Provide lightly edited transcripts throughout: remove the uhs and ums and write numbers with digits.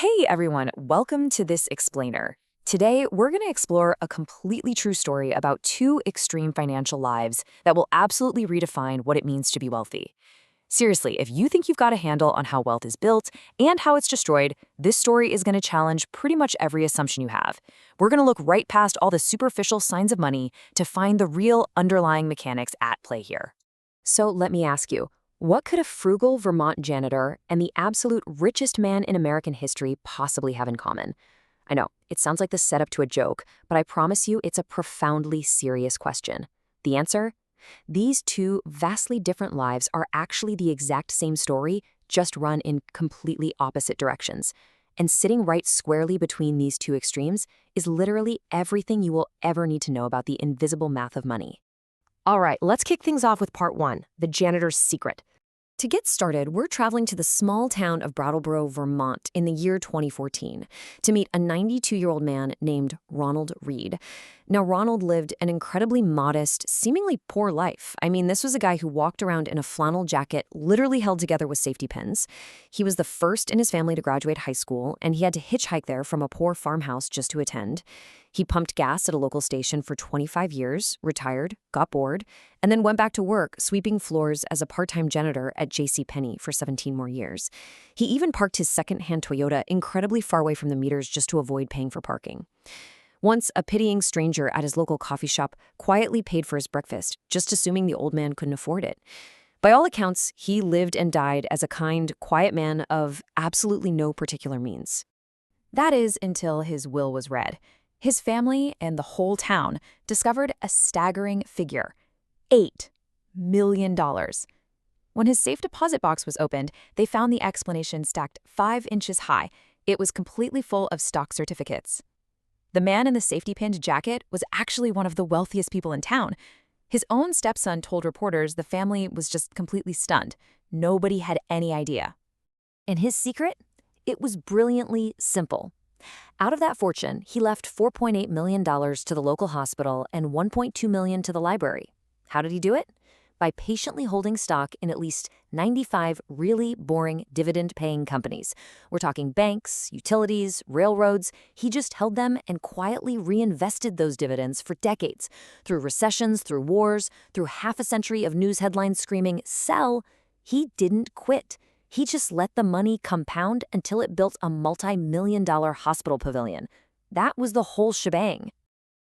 Hey everyone, welcome to this explainer. Today, we're going to explore a completely true story about two extreme financial lives that will absolutely redefine what it means to be wealthy. Seriously, if you think you've got a handle on how wealth is built and how it's destroyed, this story is going to challenge pretty much every assumption you have. We're going to look right past all the superficial signs of money to find the real underlying mechanics at play here. So let me ask you, what could a frugal Vermont janitor and the absolute richest man in American history possibly have in common? I know, it sounds like the setup to a joke, but I promise you it's a profoundly serious question. The answer? These two vastly different lives are actually the exact same story, just run in completely opposite directions. And sitting right squarely between these two extremes is literally everything you will ever need to know about the invisible math of money. All right, let's kick things off with part one, the janitor's secret. To get started, we're traveling to the small town of Brattleboro, Vermont in the year 2014 to meet a 92-year-old man named Ronald Reed. Now, Ronald lived an incredibly modest, seemingly poor life. I mean, this was a guy who walked around in a flannel jacket literally held together with safety pins. He was the first in his family to graduate high school, and he had to hitchhike there from a poor farmhouse just to attend. He pumped gas at a local station for 25 years, retired, got bored, and then went back to work sweeping floors as a part-time janitor at JCPenney for 17 more years. He even parked his second-hand Toyota incredibly far away from the meters just to avoid paying for parking. Once, a pitying stranger at his local coffee shop quietly paid for his breakfast, just assuming the old man couldn't afford it. By all accounts, he lived and died as a kind, quiet man of absolutely no particular means. That is, until his will was read. His family and the whole town discovered a staggering figure: $8 million. When his safe deposit box was opened, they found the explanation stacked 5 inches high. It was completely full of stock certificates. The man in the safety-pinned jacket was actually one of the wealthiest people in town. His own stepson told reporters the family was just completely stunned. Nobody had any idea. And his secret? It was brilliantly simple. Out of that fortune, he left $4.8 million to the local hospital and $1.2 million to the library. How did he do it? By patiently holding stock in at least 95 really boring dividend-paying companies. We're talking banks, utilities, railroads. He just held them and quietly reinvested those dividends for decades. Through recessions, through wars, through half a century of news headlines screaming, "Sell," he didn't quit. He just let the money compound until it built a multi-million-dollar hospital pavilion. That was the whole shebang.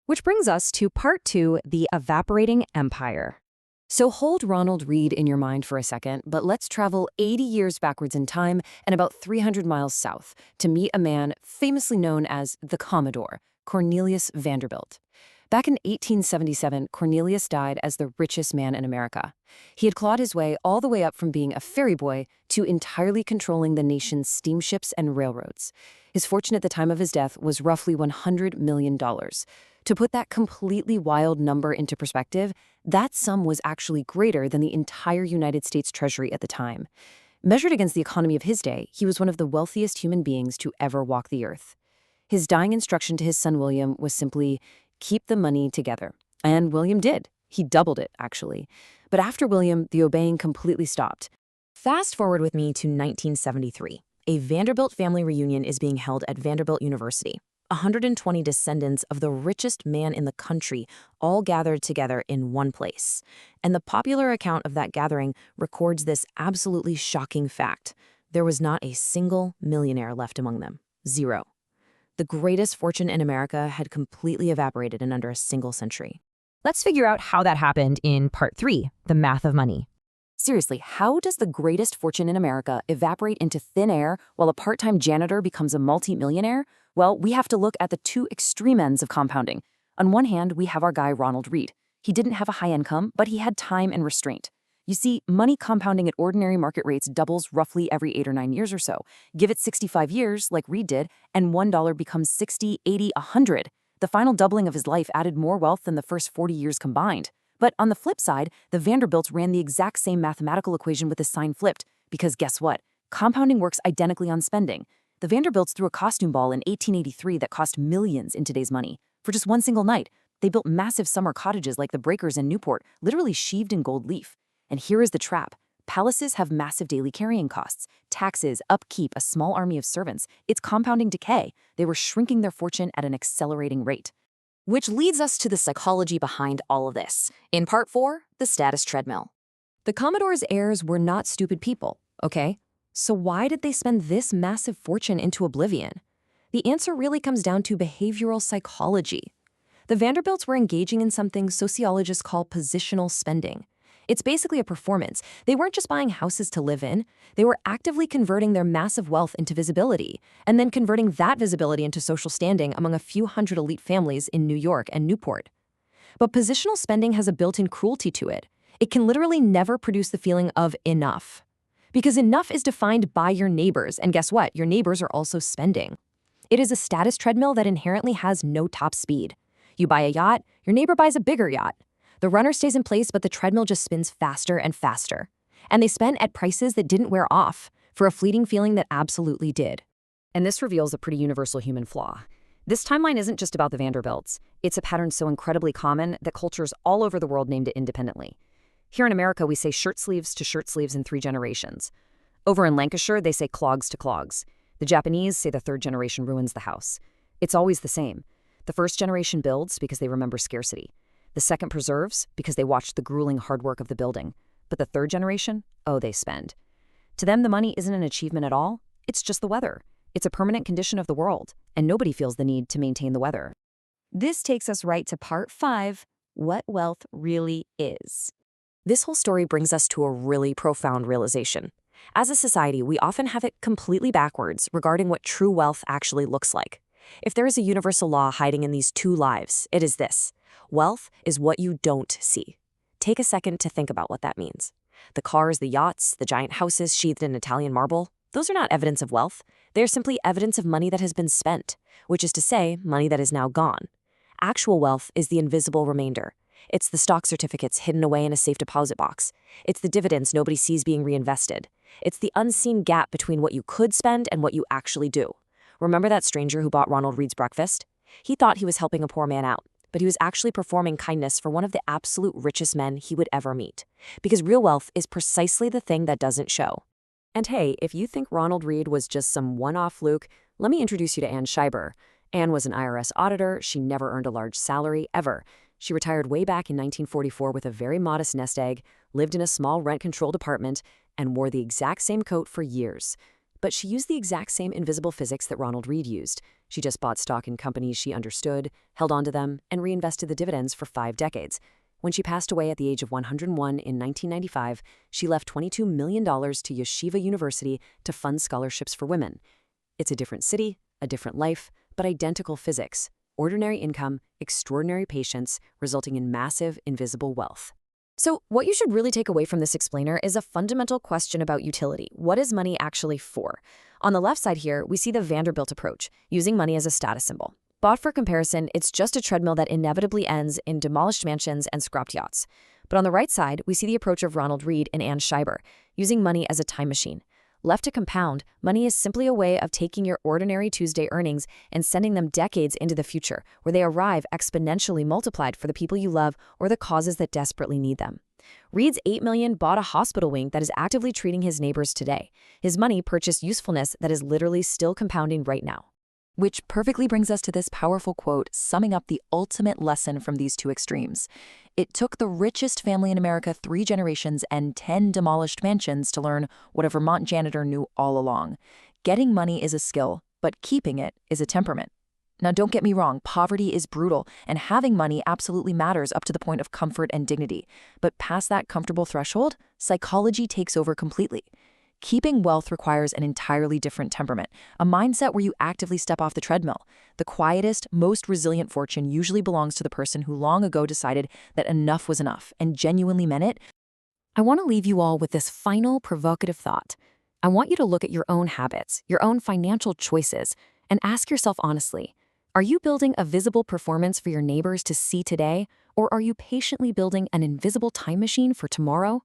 Which brings us to part two, the evaporating empire. So hold Ronald Reed in your mind for a second, but let's travel 80 years backwards in time and about 300 miles south to meet a man famously known as the Commodore, Cornelius Vanderbilt. Back in 1877, Cornelius died as the richest man in America. He had clawed his way all the way up from being a ferry boy to entirely controlling the nation's steamships and railroads. His fortune at the time of his death was roughly $100 million. To put that completely wild number into perspective, that sum was actually greater than the entire United States Treasury at the time. Measured against the economy of his day, he was one of the wealthiest human beings to ever walk the earth. His dying instruction to his son William was simply, keep the money together. And William did. He doubled it, actually. But after William, the obeying completely stopped. Fast forward with me to 1973. A Vanderbilt family reunion is being held at Vanderbilt University. 120 descendants of the richest man in the country all gathered together in one place. And the popular account of that gathering records this absolutely shocking fact. There was not a single millionaire left among them. Zero. The greatest fortune in America had completely evaporated in under a single century. Let's figure out how that happened in part three, the math of money. Seriously, how does the greatest fortune in America evaporate into thin air while a part-time janitor becomes a multi-millionaire? Well, we have to look at the two extreme ends of compounding. On one hand, we have our guy Ronald Reed. He didn't have a high income, but he had time and restraint. You see, money compounding at ordinary market rates doubles roughly every 8 or 9 years or so. Give it 65 years, like Reed did, and $1 becomes 60, 80, 100. The final doubling of his life added more wealth than the first 40 years combined. But on the flip side, the Vanderbilts ran the exact same mathematical equation with the sign flipped, because guess what? Compounding works identically on spending. The Vanderbilts threw a costume ball in 1883 that cost millions in today's money. For just one single night, they built massive summer cottages like the Breakers in Newport, literally sheathed in gold leaf. And here is the trap. Palaces have massive daily carrying costs, taxes, upkeep, a small army of servants. It's compounding decay. They were shrinking their fortune at an accelerating rate. Which leads us to the psychology behind all of this. In part 4, the status treadmill. The Commodore's heirs were not stupid people, okay? So why did they spend this massive fortune into oblivion? The answer really comes down to behavioral psychology. The Vanderbilts were engaging in something sociologists call positional spending. It's basically a performance. They weren't just buying houses to live in. They were actively converting their massive wealth into visibility, and then converting that visibility into social standing among a few hundred elite families in New York and Newport. But positional spending has a built-in cruelty to it. It can literally never produce the feeling of enough. Because enough is defined by your neighbors, and guess what? Your neighbors are also spending. It is a status treadmill that inherently has no top speed. You buy a yacht, your neighbor buys a bigger yacht. The runner stays in place, but the treadmill just spins faster and faster. And they spend at prices that didn't wear off, for a fleeting feeling that absolutely did. And this reveals a pretty universal human flaw. This timeline isn't just about the Vanderbilts. It's a pattern so incredibly common that cultures all over the world named it independently. Here in America, we say shirt sleeves to shirt sleeves in 3 generations. Over in Lancashire, they say clogs to clogs. The Japanese say the 3rd generation ruins the house. It's always the same. The 1st generation builds because they remember scarcity. The 2nd preserves because they watched the grueling hard work of the building. But the 3rd generation, oh, they spend. To them, the money isn't an achievement at all. It's just the weather. It's a permanent condition of the world, and nobody feels the need to maintain the weather. This takes us right to part 5, what wealth really is. This whole story brings us to a really profound realization. As a society, we often have it completely backwards regarding what true wealth actually looks like. If there is a universal law hiding in these 2 lives, it is this. Wealth is what you don't see. Take a second to think about what that means. The cars, the yachts, the giant houses sheathed in Italian marble, those are not evidence of wealth. They are simply evidence of money that has been spent, which is to say, money that is now gone. Actual wealth is the invisible remainder. It's the stock certificates hidden away in a safe deposit box. It's the dividends nobody sees being reinvested. It's the unseen gap between what you could spend and what you actually do. Remember that stranger who bought Ronald Reed's breakfast? He thought he was helping a poor man out, but he was actually performing kindness for one of the absolute richest men he would ever meet. Because real wealth is precisely the thing that doesn't show. And hey, if you think Ronald Reed was just some one-off fluke, let me introduce you to Ann Scheiber. Ann was an IRS auditor. She never earned a large salary, ever. She retired way back in 1944 with a very modest nest egg, lived in a small rent-controlled apartment, and wore the exact same coat for years. But she used the exact same invisible physics that Ronald Reed used. She just bought stock in companies she understood, held onto them, and reinvested the dividends for 5 decades. When she passed away at the age of 101 in 1995, she left $22 million to Yeshiva University to fund scholarships for women. It's a different city, a different life, but identical physics. Ordinary income, extraordinary patience, resulting in massive, invisible wealth. So what you should really take away from this explainer is a fundamental question about utility. What is money actually for? On the left side here, we see the Vanderbilt approach, using money as a status symbol. But for comparison, it's just a treadmill that inevitably ends in demolished mansions and scrapped yachts. But on the right side, we see the approach of Ronald Reed and Ann Scheiber, using money as a time machine. Left to compound, money is simply a way of taking your ordinary Tuesday earnings and sending them decades into the future, where they arrive exponentially multiplied for the people you love or the causes that desperately need them. Reed's $8 million bought a hospital wing that is actively treating his neighbors today. His money purchased usefulness that is literally still compounding right now. Which perfectly brings us to this powerful quote summing up the ultimate lesson from these 2 extremes. It took the richest family in America 3 generations and 10 demolished mansions to learn what a Vermont janitor knew all along. Getting money is a skill, but keeping it is a temperament. Now, don't get me wrong, poverty is brutal, and having money absolutely matters up to the point of comfort and dignity. But past that comfortable threshold, psychology takes over completely. Keeping wealth requires an entirely different temperament, a mindset where you actively step off the treadmill. The quietest, most resilient fortune usually belongs to the person who long ago decided that enough was enough and genuinely meant it. I want to leave you all with this final provocative thought. I want you to look at your own habits, your own financial choices, and ask yourself honestly, are you building a visible performance for your neighbors to see today, or are you patiently building an invisible time machine for tomorrow?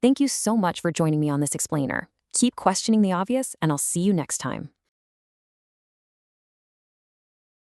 Thank you so much for joining me on this explainer. Keep questioning the obvious, and I'll see you next time.